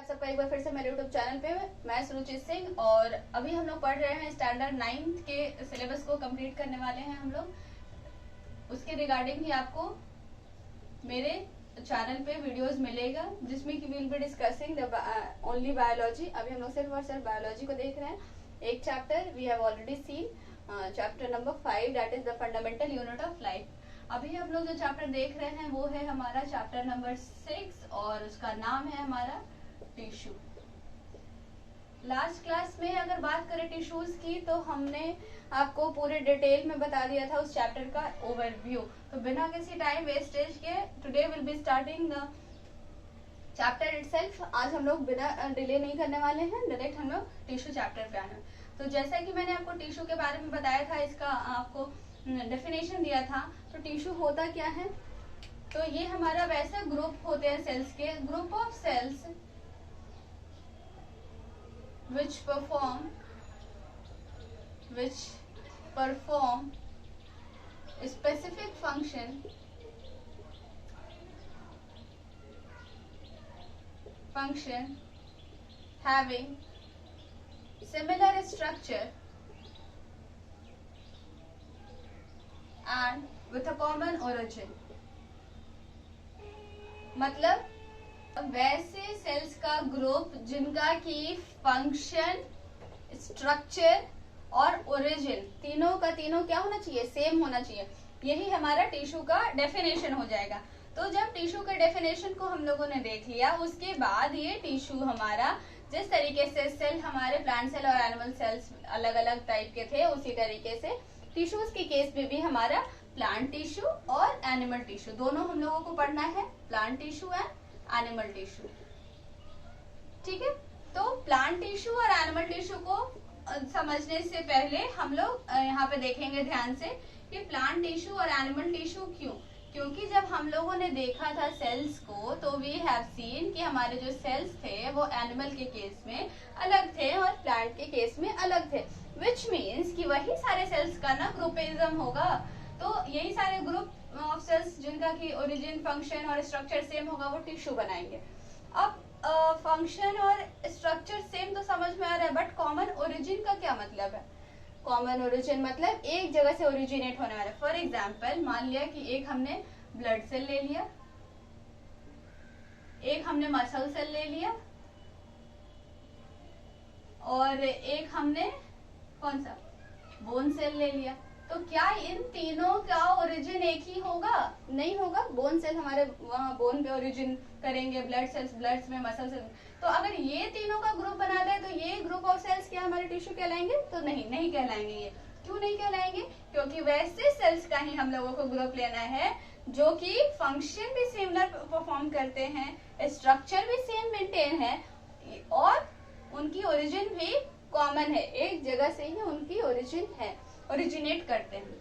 सबका एक बार फिर से मेरे यूट्यूब चैनल पे। मैं सुरुचित सिंह और अभी हम लोग पढ़ रहे हैं स्टैंडर्ड 9th के सिलेबस को कंप्लीट करने वाले हैं हम लोग। उसके रिगार्डिंग ही आपको मेरे चैनल पे वीडियोस मिलेगा जिसमें कि will be discussing only biology. अभी हम लोग सिर्फ और सिर्फ बायोलॉजी को देख रहे हैं। एक chapter we have already seen chapter number 5 that is the fundamental unit of life. अभी हम लोग जो चैप्टर देख रहे हैं वो है हमारा चैप्टर नंबर 6 और उसका नाम है हमारा टिश्यू। लास्ट क्लास में अगर बात करें टिश्यूज की तो हमने आपको पूरे डिटेल में बता दिया था उस चैप्टर का ओवरव्यू। तो बिना किसी टाइम वेस्टेज के today will be starting the chapter itself. आज हम लोग बिना डिले नहीं करने वाले हैं, डायरेक्ट हम लोग टिश्यू चैप्टर पे आना। तो जैसा कि मैंने आपको टिश्यू के बारे में बताया था, इसका आपको डेफिनेशन दिया था। तो टिश्यू होता क्या है, तो ये हमारा वैसा ग्रुप होते हैं सेल्स के, group of cells which perform specific function having similar structure and with a common origin। मतलब वैसे सेल्स का ग्रुप जिनका की फंक्शन, स्ट्रक्चर और ओरिजिन तीनों का तीनों क्या होना चाहिए, सेम होना चाहिए। यही हमारा टिश्यू का डेफिनेशन हो जाएगा। तो जब टिश्यू के डेफिनेशन को हम लोगों ने देख लिया, उसके बाद ये टिश्यू हमारा जिस तरीके से सेल हमारे प्लांट सेल और एनिमल सेल्स अलग अलग टाइप के थे, उसी तरीके से टिश्यूज के केस में भी हमारा प्लांट टिश्यू और एनिमल टिश्यू दोनों हम लोगों को पढ़ना है, plant tissue and animal tissue. ठीक है, तो प्लांट टिश्यू और एनिमल टिश्यू को समझने से पहले हम लोग यहाँ पे देखेंगे ध्यान से कि प्लांट टिश्यू और एनिमल टिश्यू क्यों। क्योंकि जब हम लोगों ने देखा था सेल्स को तो वी हैव सीन कि हमारे जो सेल्स थे वो एनिमल के केस में अलग थे और प्लांट के केस में अलग थे, विच मीन्स कि वही सारे सेल्स का ना ग्रुपिज्म होगा। तो यही सारे ग्रुप ऑफ सेल्स जिनका की ओरिजिन, फंक्शन और स्ट्रक्चर सेम होगा वो टिश्यू बनाएंगे। अब फंक्शन और स्ट्रक्चर सेम तो समझ में आ रहा है, बट कॉमन ओरिजिन का क्या मतलब है। कॉमन ओरिजिन मतलब एक जगह से ओरिजिनेट होने वाला। फॉर एग्जाम्पल मान लिया कि एक हमने ब्लड सेल ले लिया, एक हमने मसल सेल ले लिया और एक हमने कौन सा बोन सेल ले लिया। तो क्या इन तीनों का ओरिजिन एक ही होगा? नहीं होगा। बोन सेल हमारे वहाँ बोन पे ओरिजिन करेंगे, ब्लड सेल्स ब्लड में, मसल सेल्स। तो अगर ये तीनों का ग्रुप बना दे तो ये ग्रुप ऑफ सेल्स क्या हमारे टिश्यू कहलाएंगे? तो नहीं कहलाएंगे। ये क्यों नहीं कहलाएंगे? क्योंकि वैसे सेल्स का ही हम लोगों को ग्रुप लेना है जो कि फंक्शन भी सिमिलर परफॉर्म करते हैं, स्ट्रक्चर भी सेम मेंटेन है और उनकी ओरिजिन भी कॉमन है, एक जगह से ही उनकी ओरिजिन है, ओरिजिनेट करते हैं।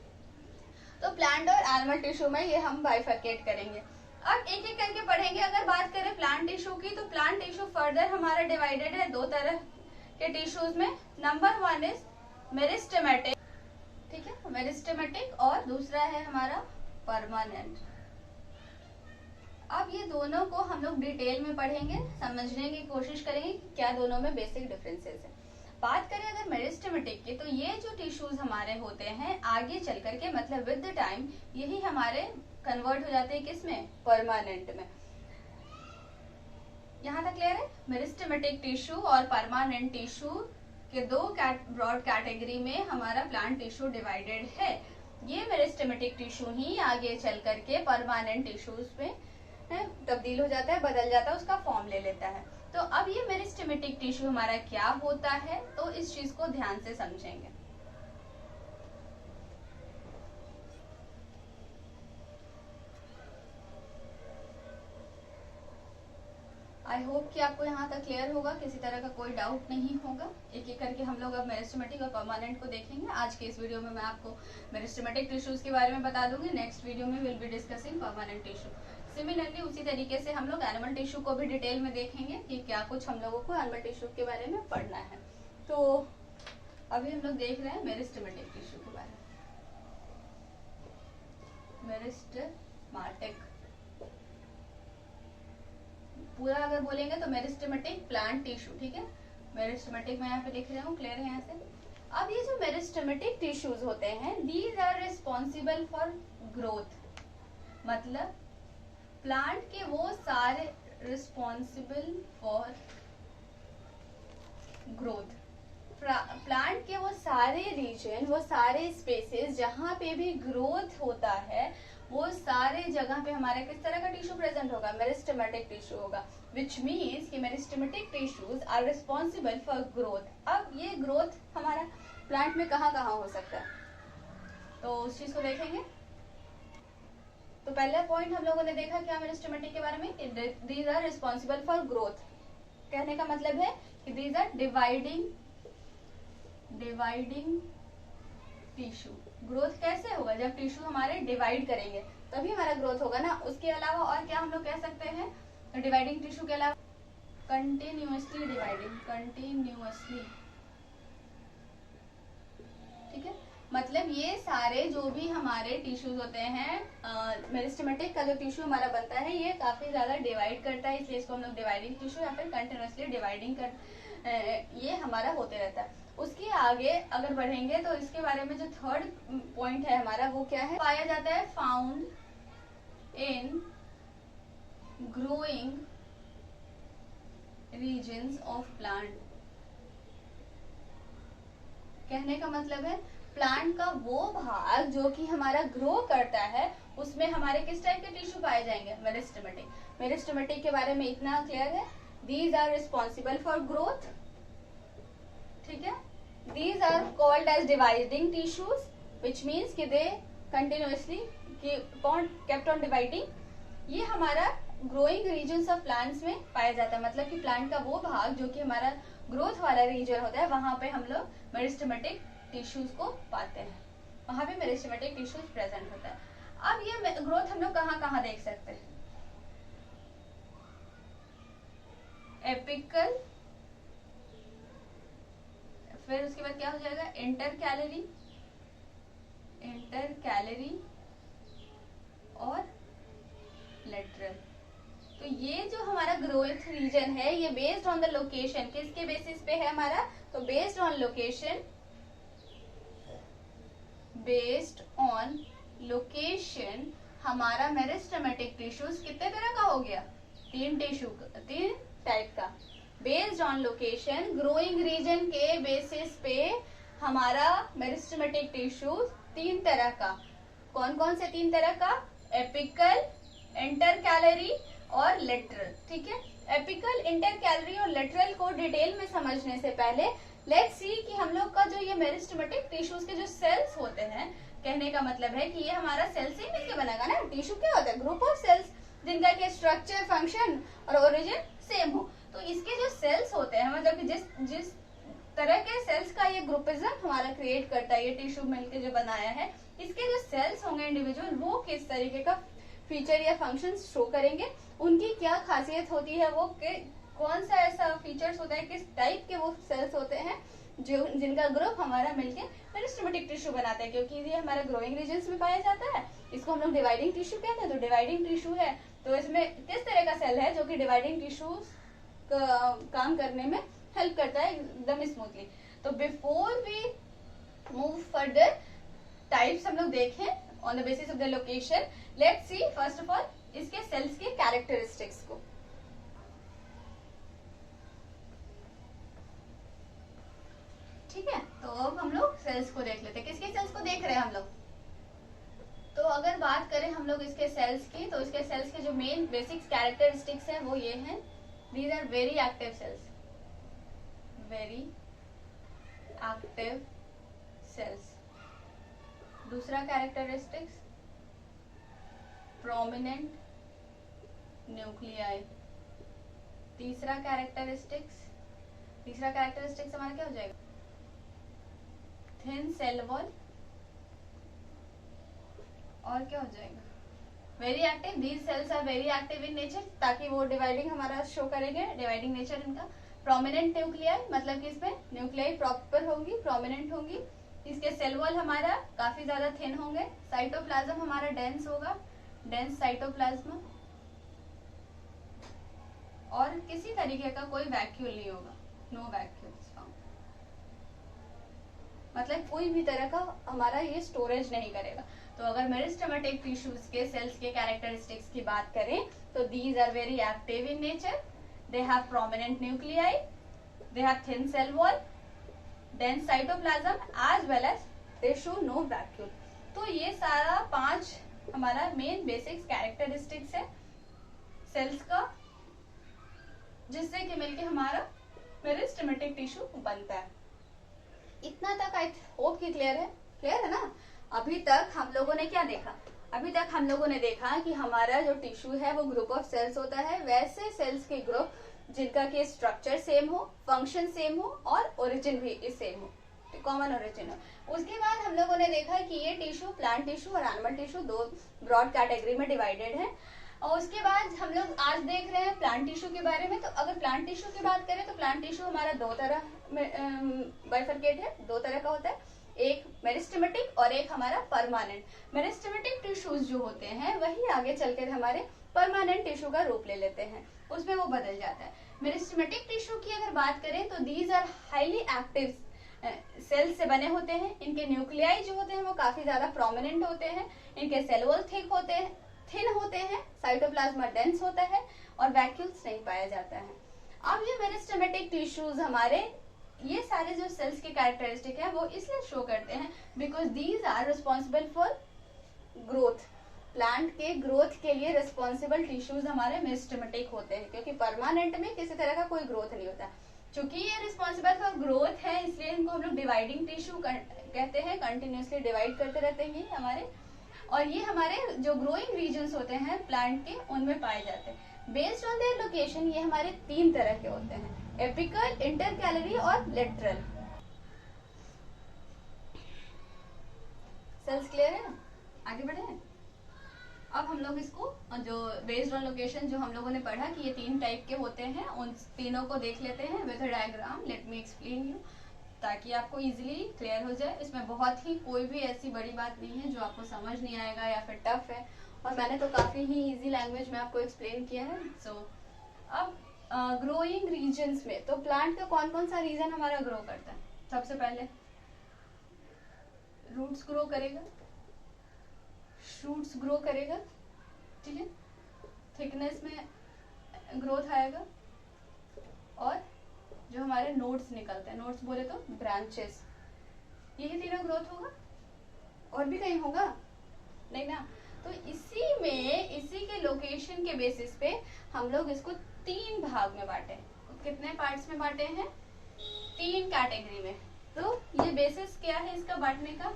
तो प्लांट और एनिमल टिश्यू में ये हम बाइफरकेट करेंगे। अब एक एक करके पढ़ेंगे। अगर बात करें प्लांट टिश्यू की तो प्लांट टिश्यू फर्दर हमारा डिवाइडेड है दो तरह के टिश्यूज में। नंबर 1 इज मेरिस्टेमेटिक, ठीक है, मेरिस्टेमेटिक, और दूसरा है हमारा परमानेंट। अब ये दोनों को हम लोग डिटेल में पढ़ेंगे, समझने की कोशिश करेंगे कि क्या दोनों में बेसिक डिफरेंसेस है। बात करें अगर मेरिस्टेमेटिक की तो ये जो टिश्यूज हमारे होते हैं आगे चल करके मतलब विद द टाइम यही हमारे कन्वर्ट हो जाते हैं किसमें, परमानेंट में। यहाँ तक क्लियर है? मेरिस्टेमेटिक टिश्यू और परमानेंट टिश्यू के दो ब्रॉड कैटेगरी में हमारा प्लांट टिश्यू डिवाइडेड है। ये मेरिस्टेमेटिक टिश्यू ही आगे चल करके परमानेंट टिश्यूज में तब्दील हो जाता है, बदल जाता है, उसका फॉर्म ले लेता है। तो अब ये मेरिस्टेमेटिक टिश्यू हमारा क्या होता है, तो इस चीज को ध्यान से समझेंगे। आई होप कि आपको यहाँ तक क्लियर होगा, किसी तरह का कोई डाउट नहीं होगा। एक एक करके हम लोग अब मेरिस्टेमेटिक और परमानेंट को देखेंगे। आज के इस वीडियो में मैं आपको मेरिस्टेमेटिक टिश्यूज के बारे में बता दूंगी, नेक्स्ट वीडियो में will be discussing permanent tissue. Similarly उसी तरीके से हम लोग एनिमल टिश्यू को भी डिटेल में देखेंगे कि क्या कुछ हम लोगों को एनिमल टिश्यू के बारे में पढ़ना है। तो अभी हम लोग देख रहे हैं मेरिस्टेमेटिक टिश्यू के बारे में। मेरिस्टेमेटिक पूरा अगर बोलेंगे तो मेरिस्टेमेटिक प्लांट टिश्यू, ठीक है। मेरिस्टेमेटिक मैं यहाँ पे लिख रही हूँ, क्लियर है यहाँ से। अब ये जो मेरिस्टेमेटिक टिश्यूज होते हैं, these are responsible for growth, मतलब प्लांट के वो सारे रिस्पॉन्सिबल फॉर ग्रोथ, प्लांट के वो सारे रीजन, वो सारे स्पेसेस जहाँ पे भी ग्रोथ होता है, वो सारे जगह पे हमारा किस तरह का टिश्यू प्रेजेंट होगा, मेरिस्टेमेटिक टिश्यू होगा। विच मीन्स कि meristematic tissues are responsible for growth. अब ये ग्रोथ हमारा प्लांट में कहाँ कहाँ हो सकता है, तो उस चीज को देखेंगे। तो पहला पॉइंट हम लोगों ने देखा क्या मेरिस्टेमेटिक के बारे में, these are responsible for growth. कहने का मतलब है कि these are dividing tissue. Growth कैसे होगा, जब टिश्यू हमारे डिवाइड करेंगे तभी हमारा ग्रोथ होगा ना। उसके अलावा और क्या हम लोग कह सकते हैं डिवाइडिंग टिश्यू के अलावा, कंटिन्यूअसली डिवाइडिंग, कंटिन्यूअसली, ठीक है। मतलब ये सारे जो भी हमारे टिश्यूज होते हैं, मेरिस्टेमेटिक का जो टिश्यू हमारा बनता है ये काफी ज्यादा डिवाइड करता है, इसलिए इसको हम लोग डिवाइडिंग टिश्यू या फिर कंटिन्यूअसली डिवाइडिंग ये हमारा होते रहता है। उसके आगे अगर बढ़ेंगे तो इसके बारे में जो थर्ड पॉइंट है हमारा वो क्या है, पाया जाता है found in growing regions of plant. कहने का मतलब है प्लांट का वो भाग जो कि हमारा ग्रो करता है उसमें हमारे किस टाइप के टिश्यू पाए जाएंगे, मेरिस्टेमेटिक। मेरिस्टेमेटिक के बारे में इतना क्लियर है, these are responsible for growth, ठीक है। These are called as dividing tissues, which means कि they continuously kept on dividing। ये हमारा ग्रोइंग रीजन्स ऑफ प्लांट्स में पाया जाता है, मतलब कि प्लांट का वो भाग जो कि हमारा ग्रोथ वाला रीजन होता है वहां पे हम लोग मेरिस्टेमेटिक टिश्यूज को पाते हैं, वहां पे मेरिस्टेमेटिक टिश्यूज प्रेजेंट होता है। अब ये ग्रोथ हम लोग कहाँ कहाँ देख सकते हैं, एपिकल, फिर उसके बाद क्या हो जाएगा इंटरकैलरी, और लेटरल। तो ये जो हमारा ग्रोथ रीजन है ये बेस्ड ऑन द लोकेशन, किसके बेसिस पे है हमारा, तो बेस्ड ऑन लोकेशन हमारा मेरिस्टेमेटिक टिश्यूज कितने तरह का हो गया, तीन टाइप का। Based on location, growing region के बेसिस पे हमारा मेरिस्टेमेटिक टिश्यूज तीन तरह का। कौन कौन से तीन तरह का, एपिकल, इंटरकैलरी और लेटरल, ठीक है। एपिकल, इंटरकैलरी और लेटरल को डिटेल में समझने से पहले लेट्स सी कि हम लोग का जो ये मेरिस्टेमेटिक टिश्यूज के जो सेल्स होते हैं, कहने का मतलब है कि ये हमारा सेल से ही मिलकर बनेगा ना। टिश्यू क्या होता है, ग्रुप ऑफ सेल्स जिनका के स्ट्रक्चर, फंक्शन और ओरिजिन सेम हो। तो इसके जो सेल्स होते हैं, मतलब कि जिस तरह के सेल्स का ये ग्रुपिज्म हमारा क्रिएट करता है, ये टिश्यू मिलकर जो बनाया है, इसके जो सेल्स होंगे इंडिविजुअल, वो किस तरीके का फीचर या फंक्शन शो करेंगे, उनकी क्या खासियत होती है, वो कौन सा ऐसा फीचर्स होता है, किस टाइप के वो सेल्स होते हैं जो जिनका ग्रुप हमारा मिलके मेरिस्टेमेटिक टिश्यू बनाता है। क्योंकि ये हमारा ग्रोइंग रीजन्स में पाया जाता है, इसको हम लोग डिवाइडिंग टिश्यू कहते हैं। तो डिवाइडिंग टिश्यू है तो इसमें किस तरह का सेल है जो कि डिवाइडिंग टिश्यू काम करने में हेल्प करता है एकदम स्मूथली। तो before we move further types हम लोग देखें on the basis of the location, let's see first of all इसके सेल्स के कैरेक्टरिस्टिक्स को। ठीक है, तो अब हम लोग सेल्स को देख लेते हैं। किसके सेल्स को देख रहे हैं हम लोग, तो अगर बात करें हम लोग इसके सेल्स की, तो इसके सेल्स के जो मेन बेसिक कैरेक्टरिस्टिक्स हैं वो ये हैं, these are very active cells, very active cells। दूसरा कैरेक्टरिस्टिक्स prominent nuclei। तीसरा कैरेक्टरिस्टिक्स हमारा क्या हो जाएगा, थिन सेल वॉल। और क्या हो जाएगा, very active, these cells are very active in nature, ताकि वो डिवाइडिंग हमारा शो करेंगे, डिवाइडिंग नेचर इनका। प्रोमिनेंट न्यूक्लियाई, मतलब कि इसमें न्यूक्लियाई प्रॉपर होंगी, प्रोमिनेंट होंगी। इसके सेल वॉल हमारा काफी ज्यादा थिन होंगे। साइटोप्लाज्म हमारा डेंस होगा, डेंस साइटोप्लाज्म। और किसी तरीके का कोई वैक्यूल नहीं होगा, नो वैक्यूल्स फाउंड, मतलब कोई भी तरह का हमारा ये स्टोरेज नहीं करेगा। तो अगर मेरिस्टेमेटिक टिश्यूज के सेल्स के कैरेक्टरिस्टिक्स की बात करें तो these are very active in nature, they have prominent nuclei, they have thin cell wall, dense cytoplasm as well as they show no vacuole। तो ये सारा 5 हमारा मेन बेसिक्स कैरेक्टरिस्टिक्स है सेल्स का, जिससे कि मिलके हमारा मेरिस्टेमेटिक टिश्यू बनता है। इतना तक आई होप कि क्लियर है ना। अभी तक हम लोगों ने क्या देखा, अभी तक हम लोगों ने देखा कि हमारा जो टिश्यू है वो ग्रुप ऑफ सेल्स होता है, वैसे सेल्स के ग्रुप जिनका के स्ट्रक्चर सेम हो, फंक्शन सेम हो और ओरिजिन भी सेम हो, कॉमन ओरिजिन हो। उसके बाद हम लोगों ने देखा कि ये टिश्यू प्लांट टिश्यू और एनिमल टिश्यू 2 ब्रॉड कैटेगरी में डिवाइडेड है। और उसके बाद हम लोग आज देख रहे हैं प्लांट टिश्यू के बारे में। तो अगर प्लांट टिश्यू की बात करें तो प्लांट टिश्यू हमारा 2 तरह में बाइफरकेट है, 2 तरह का होता है, एक मेरिस्टेमेटिक और एक हमारा परमानेंट। मेरिस्टेमेटिक टिश्यूज जो होते हैं वही आगे चलकर हमारे परमानेंट टिश्यू का रूप ले लेते हैं, उसमें वो बदल जाता है। मेरिस्टेमेटिक टिश्यू की अगर बात करें तो these are highly active cells से बने होते हैं, इनके न्यूक्लियाई जो होते हैं वो काफी ज्यादा प्रोमिनेंट होते हैं, इनके सेल वॉल थिक होते हैं, थिन होते हैं, साइटोप्लाज्मा डेंस होता है और वैक्यूल्स नहीं पाया जाता है। अब ये मेरिस्टेमेटिक टिश्यूज हमारे ये सारे जो सेल्स के कैरेक्टरिस्टिक है वो इसलिए शो करते हैं because these are responsible for growth. Plant के ग्रोथ के लिए रिस्पॉन्सिबल टिश्यूज हमारे मेरिस्टेमेटिक होते हैं, क्योंकि परमानेंट में किसी तरह का कोई ग्रोथ नहीं होता। चूंकि ये रिस्पॉन्सिबल फॉर ग्रोथ है इसलिए इनको हम लोग डिवाइडिंग टिश्यू कहते हैं, कंटिन्यूसली डिवाइड करते रहते हैं हमारे। और ये हमारे जो ग्रोइंग रीजन्स होते हैं प्लांट के उनमें पाए जाते हैं। बेस्ड ऑन देयर लोकेशन ये हमारे 3 तरह के होते हैं, एपिकल, इंटरकैलरी और लेटरल। सेल्स क्लियर है, आगे बढ़े। अब हम लोग इसको जो बेस्ड ऑन लोकेशन जो हम लोगों ने पढ़ा कि ये 3 टाइप के होते हैं, उन तीनों को देख लेते हैं with diagram. Let me explain you ताकि आपको इजीली क्लियर हो जाए। इसमें बहुत ही कोई भी ऐसी बड़ी बात नहीं है जो आपको समझ नहीं आएगा या फिर टफ है, और मैंने तो काफी ही इजी लैंग्वेज में आपको एक्सप्लेन किया है। सो अब ग्रोइंग रीजन्स में तो प्लांट का कौन कौन सा रीजन हमारा ग्रो करता है। सबसे पहले रूट्स ग्रो करेगा, शूट्स ग्रो करेगा, ठीक है, थिकनेस में ग्रोथ आएगा, और जो हमारे नोड्स निकलते हैं, नोड्स बोले तो ब्रांचेस, यही तीनों ग्रोथ होगा। और भी कहीं होगा नहीं ना। तो इसी में इसी के लोकेशन के बेसिस पे हम लोग इसको 3 भाग में बांटे। कितने पार्ट्स में बांटे हैं, 3 कैटेगरी में। तो ये बेसिस क्या है इसका बांटने का,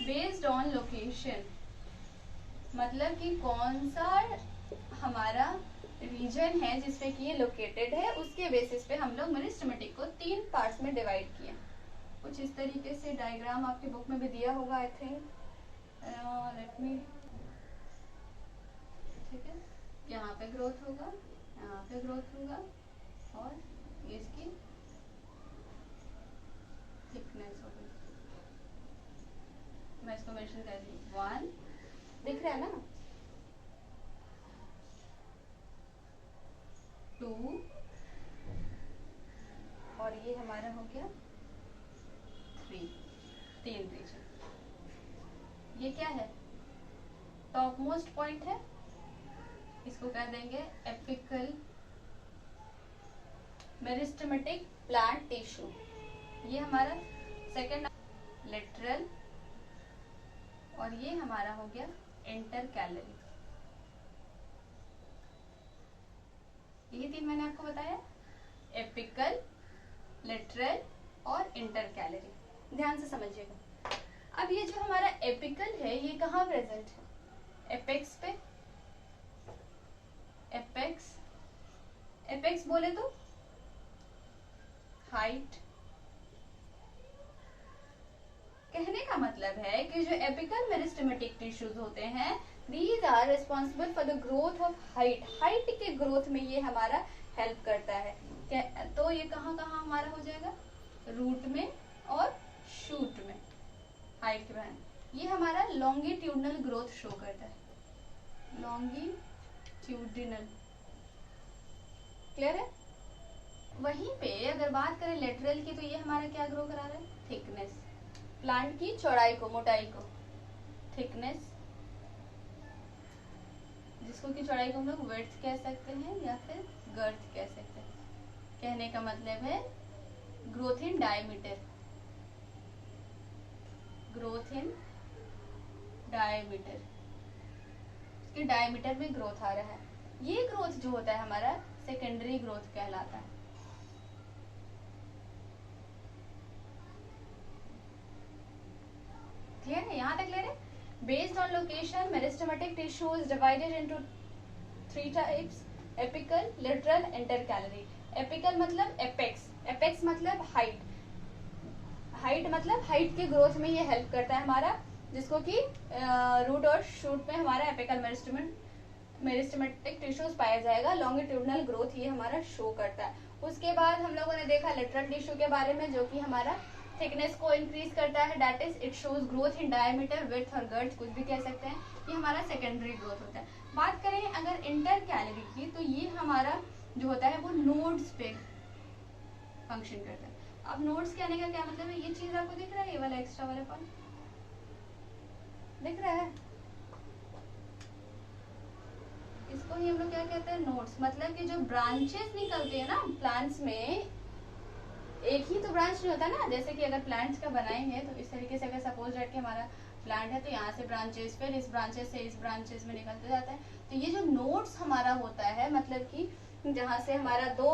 बेस्ड ऑन लोकेशन, मतलब कि कौन सा हमारा रीजन है जिसपे कि ये लोकेटेड है, उसके बेसिस पे हम लोग मेरिस्टेमेटिक को 3 पार्ट्स में डिवाइड किया। कुछ इस तरीके से डायग्राम आपके बुक में भी दिया होगा आई थिंक। लेट मी, ठीक है, यहाँ पे ग्रोथ होगा, यहाँ पे ग्रोथ होगा, और ये इसकी थिकनेस होगी। मैं इसको मेंशन कर दी, 1 दिख रहा है ना, 2, और ये हमारा हो गया 3 रीजन। ये क्या है, टॉप मोस्ट पॉइंट है, इसको कह देंगे एपिकल मेरिस्टेमेटिक प्लांट टिश्यू। ये हमारा सेकंड लेटरल, और ये हमारा हो गया इंटरकैलरी। ये 3 मैंने आपको बताया, एपिकल, लेटरल और इंटरकैलरी। ध्यान से समझिएगा। अब ये जो हमारा एपिकल है ये कहाँ प्रेजेंट है, एपेक्स पे। एपेक्स, एपेक्स बोले तो हाइट। कहने का मतलब है कि जो एपिकल मेरिस्टेमेटिक टिश्यूज होते हैं these are responsible for the growth of height. Height के ग्रोथ में ये हमारा हेल्प करता है। तो ये कहाँ कहाँ हमारा हो जाएगा, रूट में और शूट में, हाइट के बाद। ये हमारा लॉन्गिट्यूडनल ग्रोथ शो करता है, लॉन्गिट्यूडिनल क्लियर है। वहीं पे अगर बात करें लेटरल की, तो ये हमारा क्या ग्रो करा रहा है, थिकनेस, प्लांट की चौड़ाई को, मोटाई को, थिकनेस, जिसको की चौड़ाई को हम लोग विड्थ कह सकते हैं या फिर गर्थ कह सकते हैं। कहने का मतलब है growth in diameter, growth in diameter, इसके डायमीटर में ग्रोथ आ रहा है। ये ग्रोथ जो होता है हमारा सेकेंडरी ग्रोथ कहलाता है। क्लियर है, यहाँ तक क्लियर है। Based on location meristematic tissue is divided into 3 types, apical, lateral, intercalary. Apical मतलब एपेक्स, एपेक्स मतलब हाइट, हाइट मतलब हाइट के ग्रोथ में ये हेल्प करता है हमारा, जिसको कि रूट और शूट में हमारा एपिकल मेरिस्टेमेटिक टिश्यूज पाया जाएगा। लॉन्गिट्यूडनल ग्रोथ ये हमारा शो करता है। उसके बाद हम लोगों ने देखा लेटरल टिश्यू के बारे में, जो कि हमारा थिकनेस को इंक्रीज करता है, that is it shows growth in diameter, width और गर्थ, कुछ भी कह सकते हैं। ये हमारा सेकेंडरी ग्रोथ होता है। बात करें अगर इंटर कैलरी की, तो ये हमारा जो होता है वो नोड्स पे फंक्शन करता है। अब नोड्स कहने का क्या मतलब है, ये चीज आपको दिख रहा है, ये वाला एक्स्ट्रा वाला पॉइंट दिख रहा है, इसको ही हम लोग क्या कहते हैं, नोड्स। मतलब कि जो ब्रांचेस निकलते हैं ना प्लांट्स में, एक ही तो ब्रांच नहीं होता ना, जैसे कि अगर प्लांट्स का बनाएंगे तो इस तरीके से, अगर सपोज दैट कि हमारा प्लांट है तो यहाँ से ब्रांचेस, फिर इस ब्रांचेस से इस ब्रांचेस में निकलते जाता है। तो ये जो नोड्स हमारा होता है, मतलब कि जहाँ से हमारा दो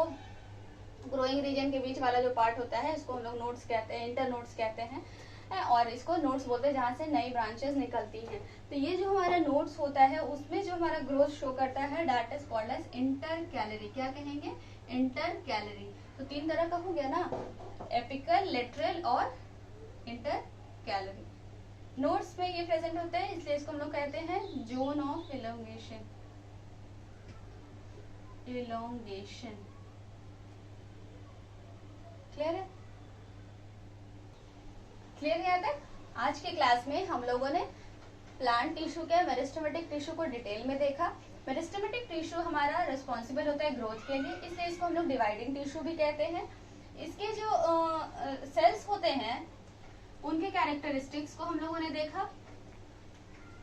ग्रोइंग रीजन के बीच वाला जो पार्ट होता है, इसको हम लोग नोड्स कहते हैं, इंटर नोड्स कहते हैं, और इसको नोड्स बोलते हैं जहाँ से नई ब्रांचेस निकलती हैं। तो ये जो हमारा नोड्स होता है, उसमें जो हमारा ग्रोथ शो करता है, that is called as intercalary. क्या कहेंगे, इंटर कैलरी। तो 3 तरह का हो गया ना, एपिकल, लेटरल और इंटर कैलरी। नोड्स में ये प्रेजेंट होते हैं, इसलिए इसको हम लोग कहते हैं zone of elongation, elongation. Clear है, क्लियर है यहाँ तक। आज के क्लास में हम लोगों ने प्लांट टिश्यू के मेरिस्टेमेटिक टिश्यू को डिटेल में देखा। मेरिस्टेमेटिक टिश्यू हमारा रिस्पॉन्सिबल होता है ग्रोथ के लिए, इसलिए इसको हम लोग डिवाइडिंग टिश्यू भी कहते हैं। इसके जो सेल्स होते हैं, उनके कैरेक्टरिस्टिक्स को हम लोगों ने देखा।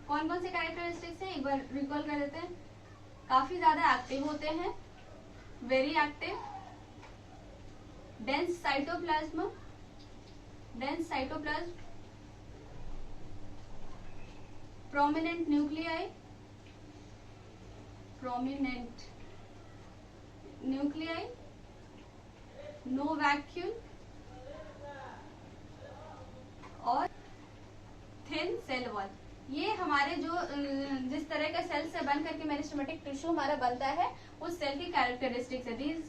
कौन कौन से कैरेक्टरिस्टिक्स है, एक बार रिकॉल कर देते हैं। काफी ज्यादा एक्टिव होते हैं, very active, dense cytoplasm, dense cytoplasm, prominent nuclei, prominent nuclei, no vacuole और thin cell wall। ये हमारे जो जिस तरह का सेल से बन करके मेरिस्टेमेटिक टिश्यू हमारा बनता है, उस सेल की कैरेक्टरिस्टिक्स है। These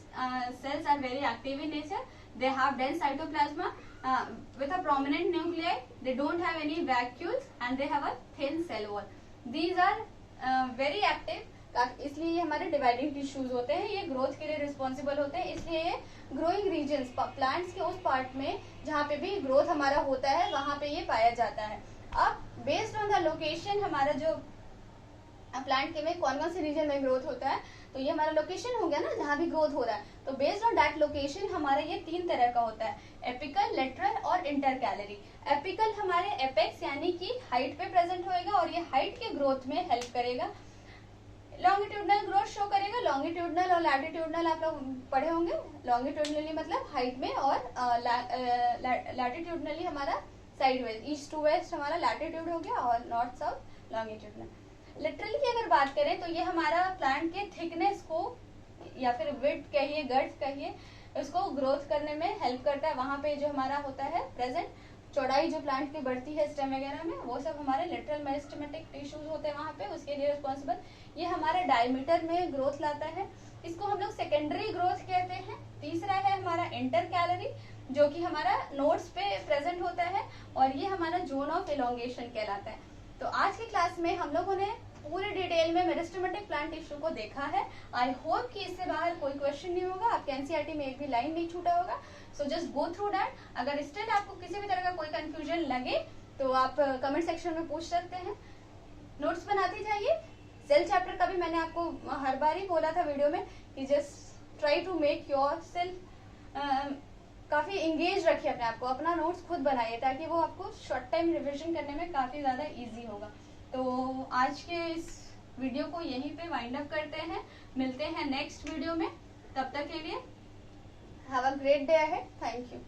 cells are very active in nature, they have dense cytoplasm with a prominent nuclei, they don't have any vacuoles and they have a thin cell wall. These are very active, इसलिए ये हमारे dividing tissues होते हैं। ये growth के लिए responsible होते हैं, इसलिए ये ग्रोइंग रीजन्स, प्लांट्स के उस पार्ट में जहाँ पे भी ग्रोथ हमारा होता है, वहां पे ये पाया जाता है। अब बेस्ड ऑन द लोकेशन, हमारा जो प्लांट के में कौन कौन से रीजन में ग्रोथ होता है, तो ये हमारा लोकेशन हो गया ना, जहाँ भी ग्रोथ हो रहा है। तो बेस्ड ऑन दैट लोकेशन हमारा ये 3 तरह का होता है, एपिकल, लेटरल और इंटर कैलरी। एपिकल हमारे एपेक्स यानी कि हाइट पे प्रेजेंट होएगा, और ये हाइट के ग्रोथ में हेल्प करेगा। लॉन्गिट्यूडनल ग्रोथ शो करेगा। लॉन्गिट्यूडनल और लैटिट्यूडनल आप लोग पढ़े होंगे। लॉन्गिट्यूडनली मतलब हाइट में, और लैटिट्यूडनली हमारा साइडवेज, ईस्ट टू वेस्ट हमारा लैटिट्यूड हो गया, और नॉर्थ साउथ लॉन्गिट्यूडनल। लिटरली की अगर बात करें तो ये हमारा प्लांट के थिकनेस को या फिर विड्थ कहिए, गर्थ कहिए, उसको ग्रोथ करने में हेल्प करता है। वहां पे जो हमारा होता है प्रेजेंट, चौड़ाई जो प्लांट की बढ़ती है स्टेम वगैरह में, वो सब हमारे लिटरल मेरिस्टेमेटिक टिश्यूज होते हैं वहां पे, उसके लिए रिस्पॉन्सिबल। ये हमारे डायमीटर में ग्रोथ लाता है, इसको हम लोग सेकेंडरी ग्रोथ कहते हैं। तीसरा है हमारा इंटर कैलरी, जो कि हमारा नोड्स पे प्रेजेंट होता है, और ये हमारा जोन ऑफ इलोंगेशन कहलाता है। तो आज की क्लास में हम लोगों ने पूरे डिटेल में मेरिस्टेमेटिक प्लांट टिश्यू को देखा है। आई होप कि इससे बाहर कोई क्वेश्चन नहीं होगा, आपके एनसीईआरटी में एक भी लाइन नहीं छूटा होगा। So just go through that. अगर स्टिल आपको किसी भी तरह का कोई कंफ्यूजन लगे तो आप कमेंट सेक्शन में पूछ सकते हैं। नोट्स बनाते जाइए। सेल चैप्टर का भी मैंने आपको हर बार ही बोला था वीडियो में कि just try to make yourself काफी इंगेज रखिए अपने आप को, अपना नोट्स खुद बनाइए ताकि वो आपको शॉर्ट टाइम रिविजन करने में काफी ज्यादा इजी होगा। तो आज के इस वीडियो को यहीं पे वाइंड अप करते हैं, मिलते हैं नेक्स्ट वीडियो में। तब तक के लिए have a great day ahead. Thank you.